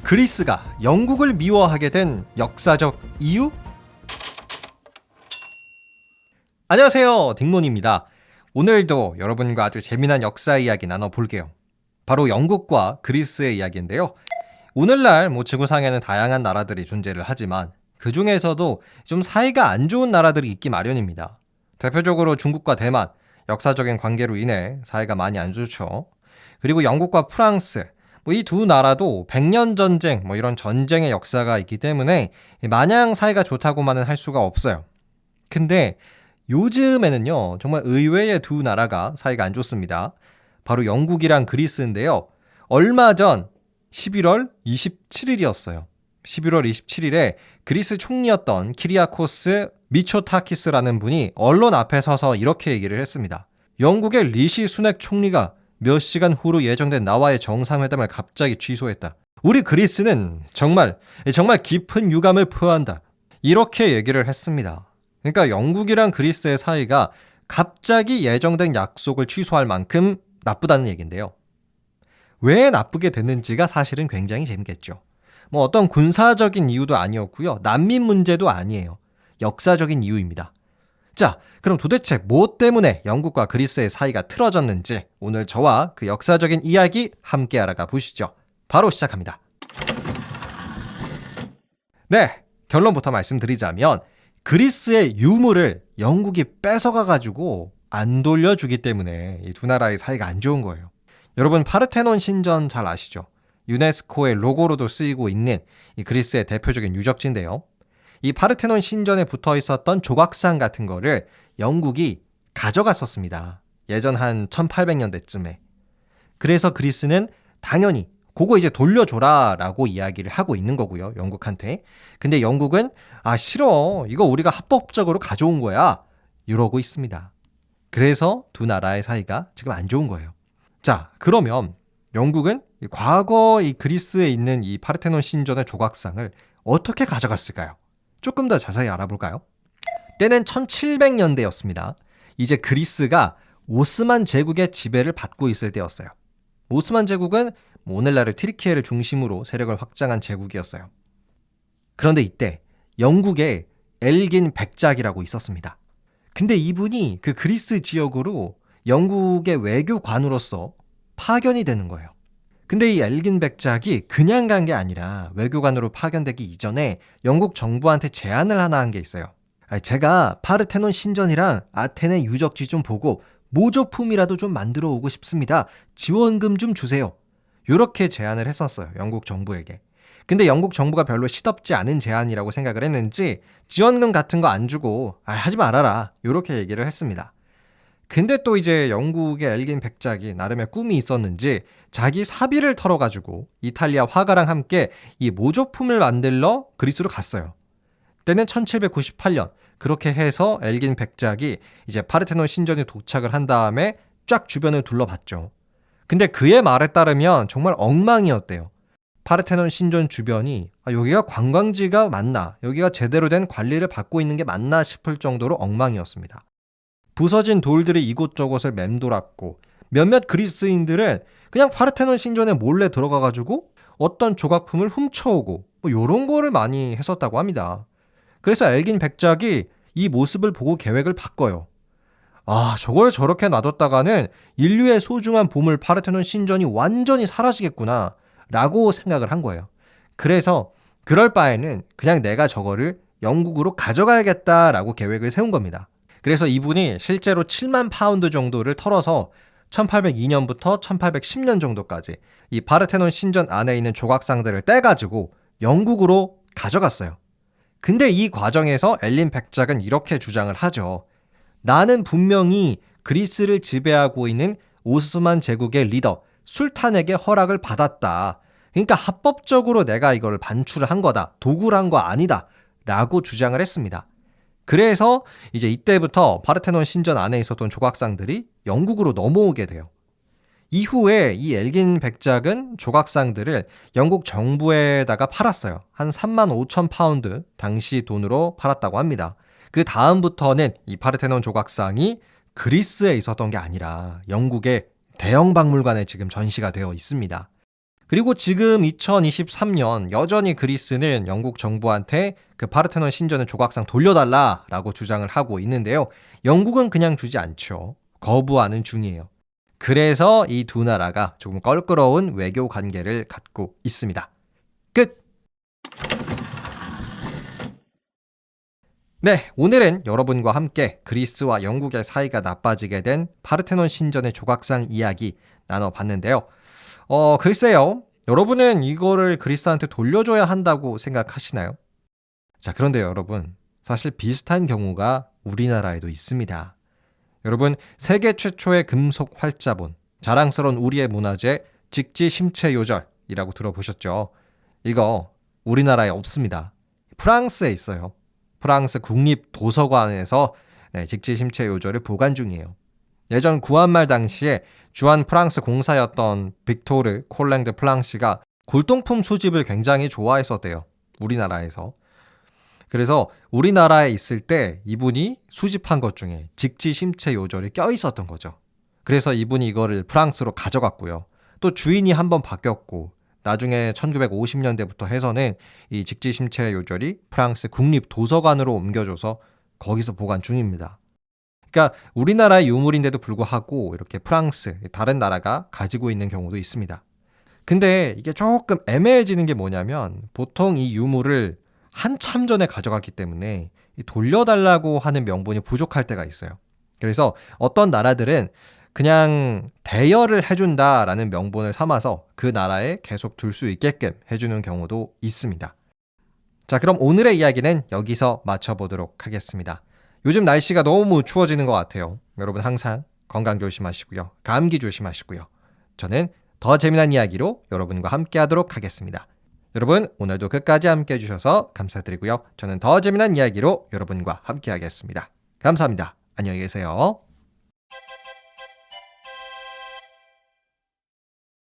그리스가 영국을 미워하게 된 역사적 이유? 안녕하세요, 딩몬입니다. 오늘도 여러분과 아주 재미난 역사 이야기 나눠볼게요. 바로 영국과 그리스의 이야기인데요. 오늘날 지구상에는 다양한 나라들이 존재를 하지만 그 중에서도 좀 사이가 안 좋은 나라들이 있기 마련입니다. 대표적으로 중국과 대만, 역사적인 관계로 인해 사이가 많이 안 좋죠. 그리고 영국과 프랑스, 이 두 나라도 100년 전쟁, 이런 전쟁의 역사가 있기 때문에 마냥 사이가 좋다고만은 할 수가 없어요. 근데 요즘에는요, 정말 의외의 두 나라가 사이가 안 좋습니다. 바로 영국이랑 그리스인데요. 얼마 전 11월 27일이었어요. 11월 27일에 그리스 총리였던 키리아코스 미초타키스라는 분이 언론 앞에 서서 이렇게 얘기를 했습니다. 영국의 리시 수낙 총리가 몇 시간 후로 예정된 나와의 정상회담을 갑자기 취소했다. 우리 그리스는 정말 깊은 유감을 표한다. 이렇게 얘기를 했습니다. 그러니까 영국이랑 그리스의 사이가 갑자기 예정된 약속을 취소할 만큼 나쁘다는 얘기인데요. 왜 나쁘게 됐는지가 사실은 굉장히 재밌겠죠. 어떤 군사적인 이유도 아니었고요. 난민 문제도 아니에요. 역사적인 이유입니다. 자, 그럼 도대체 뭐 때문에 영국과 그리스의 사이가 틀어졌는지 오늘 저와 그 역사적인 이야기 함께 알아가 보시죠. 바로 시작합니다. 네, 결론부터 말씀드리자면 그리스의 유물을 영국이 뺏어가가지고 안 돌려주기 때문에 이 두 나라의 사이가 안 좋은 거예요. 여러분 파르테논 신전 잘 아시죠? 유네스코의 로고로도 쓰이고 있는 이 그리스의 대표적인 유적지인데요. 이 파르테논 신전에 붙어 있었던 조각상 같은 거를 영국이 가져갔었습니다. 예전 한 1800년대쯤에. 그래서 그리스는 당연히 그거 이제 돌려줘라 라고 이야기를 하고 있는 거고요. 영국한테. 근데 영국은 싫어. 이거 우리가 합법적으로 가져온 거야. 이러고 있습니다. 그래서 두 나라의 사이가 지금 안 좋은 거예요. 자, 그러면 영국은 과거 이 그리스에 있는 이 파르테논 신전의 조각상을 어떻게 가져갔을까요? 조금 더 자세히 알아볼까요? 때는 1700년대였습니다. 이제 그리스가 오스만 제국의 지배를 받고 있을 때였어요. 오스만 제국은 오늘날의 튀르키예를 중심으로 세력을 확장한 제국이었어요. 그런데 이때 영국에 엘긴 백작이라고 있었습니다. 근데 이분이 그 그리스 지역으로 영국의 외교관으로서 파견이 되는 거예요. 근데 이 엘긴 백작이 그냥 간 게 아니라 외교관으로 파견되기 이전에 영국 정부한테 제안을 하나 한 게 있어요. 제가 파르테논 신전이랑 아테네 유적지 좀 보고 모조품이라도 좀 만들어 오고 싶습니다. 지원금 좀 주세요. 이렇게 제안을 했었어요. 영국 정부에게. 근데 영국 정부가 별로 시덥지 않은 제안이라고 생각을 했는지 지원금 같은 거 안 주고 하지 말아라. 이렇게 얘기를 했습니다. 근데 또 이제 영국의 엘긴 백작이 나름의 꿈이 있었는지 자기 사비를 털어가지고 이탈리아 화가랑 함께 이 모조품을 만들러 그리스로 갔어요. 때는 1798년. 그렇게 해서 엘긴 백작이 이제 파르테논 신전에 도착을 한 다음에 쫙 주변을 둘러봤죠. 근데 그의 말에 따르면 정말 엉망이었대요. 파르테논 신전 주변이 여기가 관광지가 맞나, 여기가 제대로 된 관리를 받고 있는 게 맞나 싶을 정도로 엉망이었습니다. 부서진 돌들이 이곳저곳을 맴돌았고 몇몇 그리스인들은 그냥 파르테논 신전에 몰래 들어가가지고 어떤 조각품을 훔쳐오고 이런 거를 많이 했었다고 합니다. 그래서 엘긴 백작이 이 모습을 보고 계획을 바꿔요. 저걸 저렇게 놔뒀다가는 인류의 소중한 보물 파르테논 신전이 완전히 사라지겠구나 라고 생각을 한 거예요. 그래서 그럴 바에는 그냥 내가 저거를 영국으로 가져가야겠다라고 계획을 세운 겁니다. 그래서 이분이 실제로 7만 파운드 정도를 털어서 1802년부터 1810년 정도까지 이 파르테논 신전 안에 있는 조각상들을 떼가지고 영국으로 가져갔어요. 근데 이 과정에서 엘린 백작은 이렇게 주장을 하죠. 나는 분명히 그리스를 지배하고 있는 오스만 제국의 리더 술탄에게 허락을 받았다. 그러니까 합법적으로 내가 이걸 반출을 한 거다. 도구를 한 거 아니다. 라고 주장을 했습니다. 그래서 이제 이때부터 파르테논 신전 안에 있었던 조각상들이 영국으로 넘어오게 돼요. 이후에 이 엘긴 백작은 조각상들을 영국 정부에다가 팔았어요. 한 3만 5천 파운드 당시 돈으로 팔았다고 합니다. 그 다음부터는 이 파르테논 조각상이 그리스에 있었던 게 아니라 영국의 대형 박물관에 지금 전시가 되어 있습니다. 그리고 지금 2023년 여전히 그리스는 영국 정부한테 그 파르테논 신전의 조각상 돌려달라라고 주장을 하고 있는데요. 영국은 그냥 주지 않죠. 거부하는 중이에요. 그래서 이 두 나라가 조금 껄끄러운 외교 관계를 갖고 있습니다. 끝! 네, 오늘은 여러분과 함께 그리스와 영국의 사이가 나빠지게 된 파르테논 신전의 조각상 이야기 나눠봤는데요. 글쎄요. 여러분은 이거를 그리스한테 돌려줘야 한다고 생각하시나요? 자, 그런데 여러분, 사실 비슷한 경우가 우리나라에도 있습니다. 여러분, 세계 최초의 금속 활자본, 자랑스러운 우리의 문화재 직지심체요절이라고 들어보셨죠? 이거 우리나라에 없습니다. 프랑스에 있어요. 프랑스 국립도서관에서 직지심체요절을 보관 중이에요. 예전 구한말 당시에 주한 프랑스 공사였던 빅토르 콜랭드 플랑시가 골동품 수집을 굉장히 좋아했었대요. 우리나라에서. 그래서 우리나라에 있을 때 이분이 수집한 것 중에 직지심체요절이 껴있었던 거죠. 그래서 이분이 이거를 프랑스로 가져갔고요. 또 주인이 한번 바뀌었고 나중에 1950년대부터 해서는 이 직지심체요절이 프랑스 국립도서관으로 옮겨져서 거기서 보관 중입니다. 그러니까 우리나라의 유물인데도 불구하고 이렇게 프랑스, 다른 나라가 가지고 있는 경우도 있습니다. 근데 이게 조금 애매해지는 게 뭐냐면 보통 이 유물을 한참 전에 가져갔기 때문에 돌려달라고 하는 명분이 부족할 때가 있어요. 그래서 어떤 나라들은 그냥 대여를 해준다라는 명분을 삼아서 그 나라에 계속 둘 수 있게끔 해주는 경우도 있습니다. 자, 그럼 오늘의 이야기는 여기서 마쳐보도록 하겠습니다. 요즘 날씨가 너무 추워지는 것 같아요. 여러분 항상 건강 조심하시고요. 감기 조심하시고요. 저는 더 재미난 이야기로 여러분과 함께 하도록 하겠습니다. 여러분 오늘도 끝까지 함께 해주셔서 감사드리고요. 저는 더 재미난 이야기로 여러분과 함께 하겠습니다. 감사합니다. 안녕히 계세요.